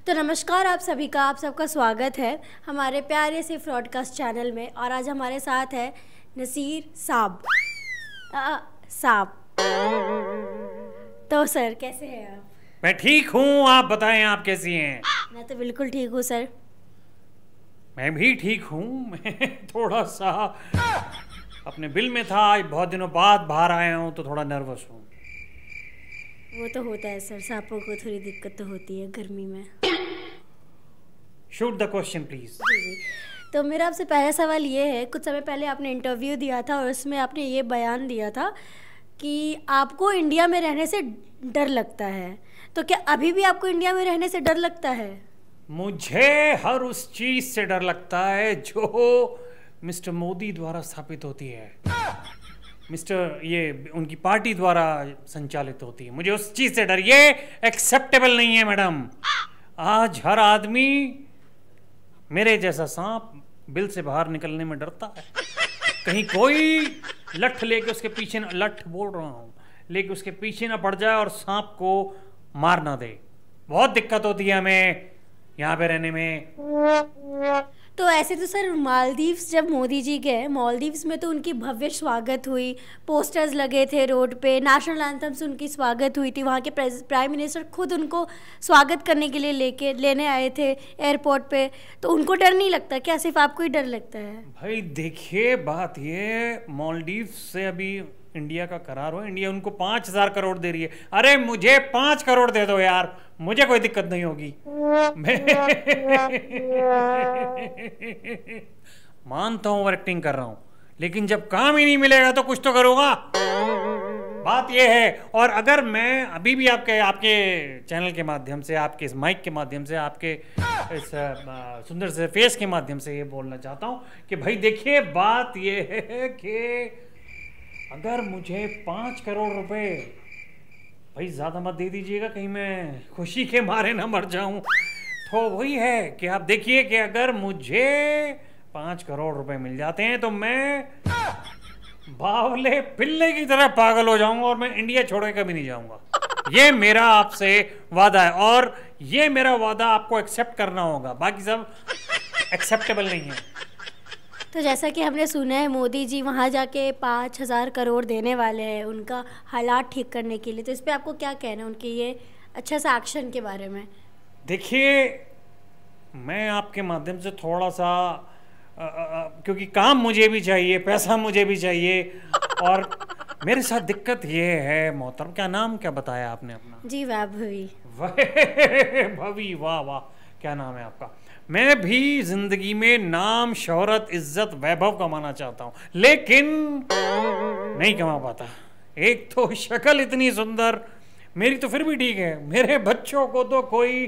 तो नमस्कार आप सभी का, आप सबका स्वागत है हमारे प्यारे से ब्रॉडकास्ट चैनल में। और आज हमारे साथ है नसीर साहब। तो सर कैसे हैं आप? मैं ठीक हूँ, आप बताएं आप कैसी हैं? मैं तो बिल्कुल ठीक हूँ सर। मैं भी ठीक हूँ। मैं थोड़ा सा अपने बिल में था, आज बहुत दिनों बाद बाहर आया हूँ तो थोड़ा नर्वस हूँ। वो तो होता है सर, सांपों को थोड़ी दिक्कत तो होती है गर्मी में। Shoot the question please. जी। तो मेरा आपसे पहला सवाल ये है, कुछ समय पहले आपने इंटरव्यू दिया था और उसमें आपने ये बयान दिया था कि आपको इंडिया में रहने से डर लगता है। तो क्या अभी भी आपको इंडिया में रहने से डर लगता है? मुझे हर उस चीज से डर लगता है जो मिस्टर मोदी द्वारा स्थापित होती है, ये उनकी पार्टी द्वारा संचालित होती है। मुझे उस चीज से डर, ये एक्सेप्टेबल नहीं है मैडम। आज हर आदमी मेरे जैसा सांप बिल से बाहर निकलने में डरता है। कहीं कोई लठ लेके उसके पीछे न, लठ बोल रहा हूं, लेके उसके पीछे ना पड़ जाए और सांप को मार ना दे। बहुत दिक्कत होती है हमें यहाँ पे रहने में। तो ऐसे तो सर मालदीव्स जब मोदी जी गए, मालदीव्स में तो उनकी भव्य स्वागत हुई, पोस्टर्स लगे थे रोड पे, नेशनल एंथम से उनकी स्वागत हुई थी। वहाँ के प्राइम मिनिस्टर खुद उनको स्वागत करने के लिए लेने आए थे एयरपोर्ट पे। तो उनको डर नहीं लगता क्या? सिर्फ आपको ही डर लगता है? भाई देखिए, बात ये मालदीव से अभी इंडिया का करार हो, इंडिया उनको 5,000 करोड़ दे रही है। अरे मुझे 5 करोड़ दे दो यार, मुझे कोई दिक्कत नहीं होगी। मैं मानता हूं ओवर एक्टिंग कर रहा हूं, लेकिन जब काम ही नहीं मिलेगा तो कुछ तो करूंगा। बात यह है। और अगर मैं अभी भी आपके चैनल के माध्यम से, आपके इस माइक के माध्यम से, आपके इस सुंदर से फेस के माध्यम से ये बोलना चाहता हूं कि भाई देखिए, बात यह है कि अगर मुझे 5 करोड़ रुपए, भाई ज़्यादा मत दे दीजिएगा, कहीं मैं खुशी के मारे ना मर जाऊं। तो वही है कि आप देखिए कि अगर मुझे 5 करोड़ रुपए मिल जाते हैं तो मैं बावले पिल्ले की तरह पागल हो जाऊंगा और मैं इंडिया छोड़ के कभी नहीं जाऊंगा। ये मेरा आपसे वादा है और ये मेरा वादा आपको एक्सेप्ट करना होगा, बाकी सब एक्सेप्टेबल नहीं है। तो जैसा कि हमने सुना है मोदी जी वहाँ जाके 5,000 करोड़ देने वाले हैं उनका हालात ठीक करने के लिए। तो इस पर आपको क्या कहना है उनके ये अच्छा सा एक्शन के बारे में? देखिए, मैं आपके माध्यम से थोड़ा सा क्योंकि काम मुझे भी चाहिए, पैसा मुझे भी चाहिए, और मेरे साथ दिक्कत ये है मोहतरम, क्या नाम क्या बताया आपने अपना? जी वैभवी। भवी, वाह वाह, क्या नाम है आपका? मैं भी जिंदगी में नाम, शोहरत, इज्जत, वैभव कमाना चाहता हूं, लेकिन नहीं कमा पाता। एक तो शक्ल इतनी सुंदर, मेरी तो फिर भी ठीक है, मेरे बच्चों को तो कोई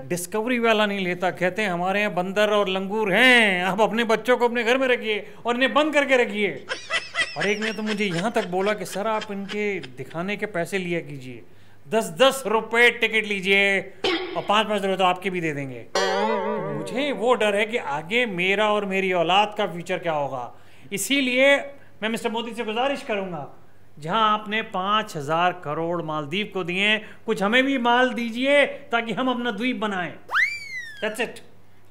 डिस्कवरी वाला नहीं लेता। कहते हैं हमारे यहाँ बंदर और लंगूर हैं, आप अपने बच्चों को अपने घर में रखिए और इन्हें बंद करके रखिए। और एक ने तो मुझे यहाँ तक बोला कि सर आप इनके दिखाने के पैसे लिया कीजिए, 10-10 रुपए टिकट लीजिए और 5-5 रुपए तो आपके भी दे देंगे। तो मुझे वो डर है कि आगे मेरा और मेरी औलाद का फ्यूचर क्या होगा। इसीलिए मैं मिस्टर मोदी से गुजारिश करूंगा, जहां आपने 5,000 करोड़ मालदीव को दिए, कुछ हमें भी माल दीजिए ताकि हम अपना द्वीप बनाएं। That's it।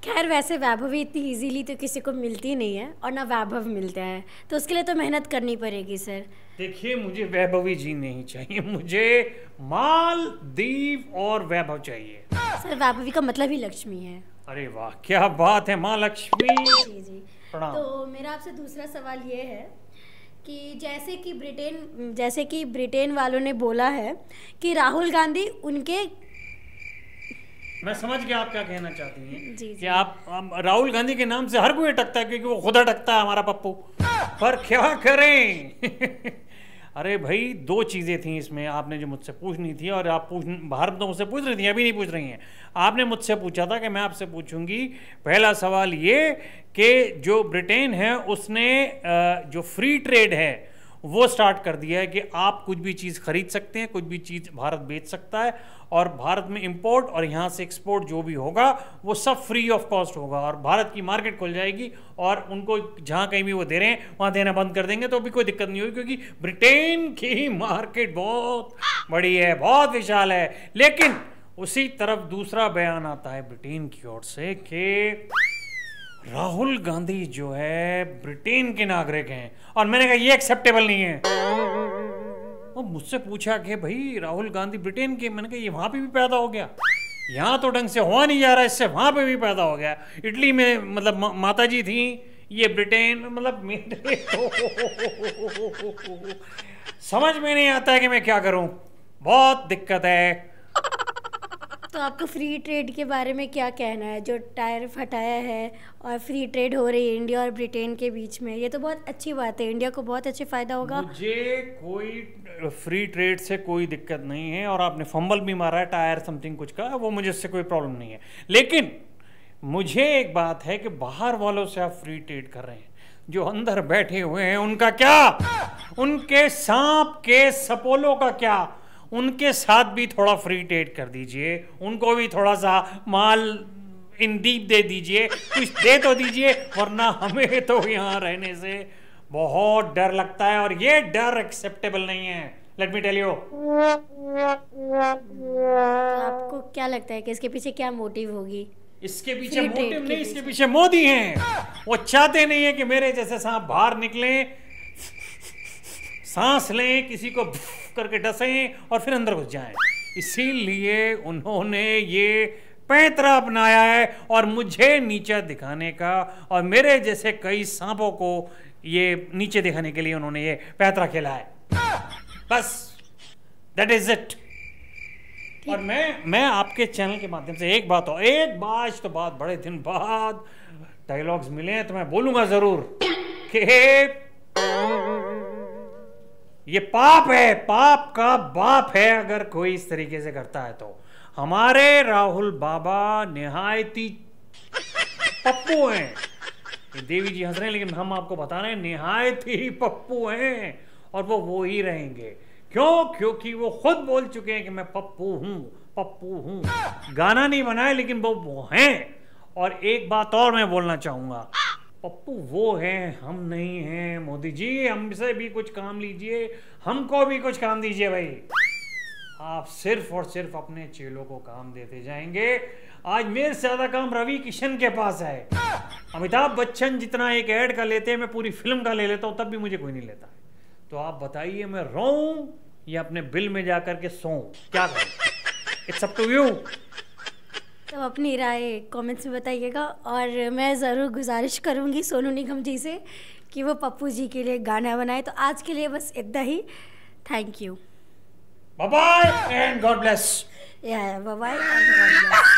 खैर वैसे वैभवी इतनी इजीली तो किसी को मिलती नहीं है और ना वैभव मिलता है, तो उसके लिए तो मेहनत करनी पड़ेगी सर। देखिए, मुझे वैभवी जी नहीं चाहिए, मुझे मालदीव और वैभव चाहिए। सर वैभवी का मतलब ही लक्ष्मी है। अरे वाह, क्या बात है, माँ लक्ष्मी। जी जी। प्रणाम। तो मेरा आपसे दूसरा सवाल ये है कि जैसे कि ब्रिटेन वालों ने बोला है कि राहुल गांधी उनके, मैं समझ गया आप क्या कहना चाहती हैं। जी। कि आप राहुल गांधी के नाम से हर कोई अटकता है क्योंकि वो खुद अटकता है हमारा पप्पू, पर क्या करें। अरे भाई, 2 चीज़ें थी इसमें आपने जो मुझसे पूछनी थी, और आप बाहर तो मुझसे पूछ रही थी, अभी नहीं पूछ रही हैं। आपने मुझसे पूछा था कि मैं आपसे पूछूंगी। पहला सवाल ये कि जो ब्रिटेन है उसने जो फ्री ट्रेड है वो स्टार्ट कर दिया है कि आप कुछ भी चीज़ खरीद सकते हैं, कुछ भी चीज़ भारत बेच सकता है, और भारत में इंपोर्ट और यहाँ से एक्सपोर्ट जो भी होगा वो सब फ्री ऑफ कॉस्ट होगा, और भारत की मार्केट खुल जाएगी और उनको जहाँ कहीं भी वो दे रहे हैं वहाँ देना बंद कर देंगे तो भी कोई दिक्कत नहीं होगी, क्योंकि ब्रिटेन की मार्केट बहुत बड़ी है, बहुत विशाल है। लेकिन उसी तरफ दूसरा बयान आता है ब्रिटेन की ओर से कि राहुल गांधी जो है ब्रिटेन के नागरिक हैं, और मैंने कहा ये एक्सेप्टेबल नहीं है। और मुझसे पूछा कि भाई राहुल गांधी ब्रिटेन के, मैंने कहा ये वहां पे भी पैदा हो गया, यहाँ तो ढंग से हुआ नहीं जा रहा, इससे वहां पे भी पैदा हो गया। इटली में मतलब माता जी थी, ये ब्रिटेन, मतलब मेरे तो समझ में नहीं आता है कि मैं क्या करूं, बहुत दिक्कत है। तो आपको फ्री ट्रेड के बारे में क्या कहना है, जो टैरिफ हटाया है और फ्री ट्रेड हो रही है इंडिया और ब्रिटेन के बीच में? ये तो बहुत अच्छी बात है, इंडिया को बहुत अच्छे फ़ायदा होगा। मुझे कोई फ्री ट्रेड से कोई दिक्कत नहीं है, और आपने फंबल भी मारा है टायर समथिंग कुछ का, वो मुझे उससे कोई प्रॉब्लम नहीं है। लेकिन मुझे एक बात है कि बाहर वालों से आप फ्री ट्रेड कर रहे हैं, जो अंदर बैठे हुए हैं उनका क्या, उनके सांप के सपोलों का क्या, उनके साथ भी थोड़ा फ्री ट्रेड कर दीजिए, उनको भी थोड़ा सा माल इन दीप दे दीजिए, कुछ दे तो दीजिए, वरना हमें तो यहाँ रहने से बहुत डर लगता है, और ये डर एक्सेप्टेबल नहीं है, लेट मी टेल यू। तो आपको क्या लगता है कि इसके पीछे क्या मोटिव होगी? इसके पीछे मोटिव नहीं, इसके पीछे मोदी हैं। वो चाहते नहीं है कि मेरे जैसे सांप बाहर निकले, सांस लें, किसी को करके डसें और फिर अंदर घुस जाएं। इसीलिए उन्होंने ये पैंतरा अपनाया है, और मुझे नीचा दिखाने का और मेरे जैसे कई सांपों को ये नीचे दिखाने के लिए उन्होंने ये पैंतरा खेला है, बस दैट इज इट। और मैं आपके चैनल के माध्यम से एक बात आज तो बात बड़े दिन बाद डायलॉग्स मिले हैं, तो मैं बोलूंगा जरूर कि ये पाप है, पाप का बाप है अगर कोई इस तरीके से करता है तो। हमारे राहुल बाबा निहायती पप्पू हैं। ये देवी जी हंस रहे हैं, लेकिन हम आपको बता रहे हैं निहायती पप्पू हैं, और वो ही रहेंगे। क्यों? क्योंकि वो खुद बोल चुके हैं कि मैं पप्पू हूं। गाना नहीं बनाए, लेकिन वो हैं। और एक बात और मैं बोलना चाहूंगा, पप्पू वो हैं, हम नहीं हैं। मोदी जी हमसे भी कुछ काम लीजिए, हमको भी कुछ काम दीजिए भाई। आप सिर्फ और सिर्फ अपने चेलों को काम देते जाएंगे। आज मेरे से ज्यादा काम रवि किशन के पास है। अमिताभ बच्चन जितना एक ऐड का लेते हैं, मैं पूरी फिल्म का ले लेता हूं, तब भी मुझे कोई नहीं लेता। तो आप बताइए, मैं रोऊं या अपने बिल में जाकर के सोऊं, क्या करूं? It's up to you. तो अपनी राय कमेंट्स में बताइएगा, और मैं ज़रूर गुजारिश करूँगी सोनू निगम जी से कि वो पप्पू जी के लिए गाना बनाए। तो आज के लिए बस इतना ही। Thank you, bye bye and God bless. Bye bye and God bless.